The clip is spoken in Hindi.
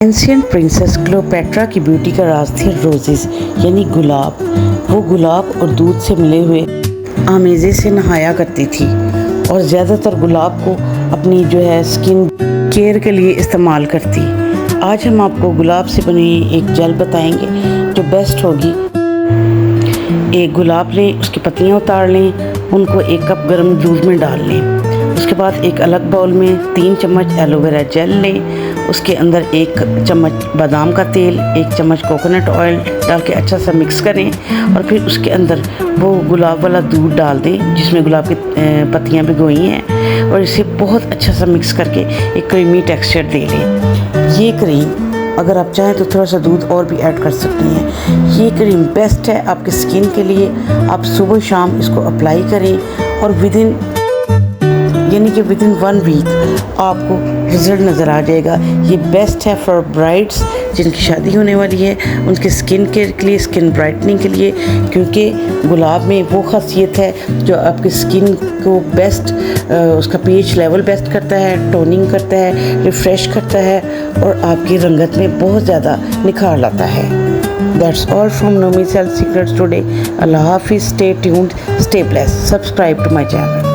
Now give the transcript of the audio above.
एंशियंट प्रिंसेस क्लियोपेट्रा की ब्यूटी का राज थे रोजेस यानी गुलाब। वो गुलाब और दूध से मिले हुए आमेज़े से नहाया करती थी और ज़्यादातर गुलाब को अपनी स्किन केयर के लिए इस्तेमाल करती। आज हम आपको गुलाब से बनी एक जेल बताएंगे जो बेस्ट होगी। एक गुलाब लें, उसकी पत्तियाँ उतार लें, उनको 1 कप गर्म दूध में डाल लें। उसके बाद एक अलग बाउल में 3 चम्मच एलोवेरा जेल लें, उसके अंदर 1 चम्मच बादाम का तेल, 1 चम्मच कोकोनट ऑयल डाल के अच्छा सा मिक्स करें और फिर उसके अंदर वो गुलाब वाला दूध डाल दें जिसमें गुलाब की पत्तियाँ भिगोई हैं और इसे बहुत अच्छा सा मिक्स करके एक क्रीमी टेक्सचर दे लें। ये क्रीम अगर आप चाहें तो थोड़ा सा दूध और भी ऐड कर सकती हैं। ये क्रीम बेस्ट है आपकी स्किन के लिए। आप सुबह शाम इसको अप्लाई करें और विदिन 1 वीक आपको रिज़ल्ट नज़र आ जाएगा। ये बेस्ट है फॉर ब्राइड्स जिनकी शादी होने वाली है, उनके स्किन केयर के लिए, स्किन ब्राइटनिंग के लिए, क्योंकि गुलाब में वो ख़ासियत है जो आपकी स्किन को बेस्ट उसका pH लेवल बेस्ट करता है, टोनिंग करता है, रिफ़्रेश करता है और आपकी रंगत में बहुत ज़्यादा निखार लाता है। That's all from Nomis Health Secrets today. Allah Hafiz. Stay tuned, stay blessed. Subscribe to my channel.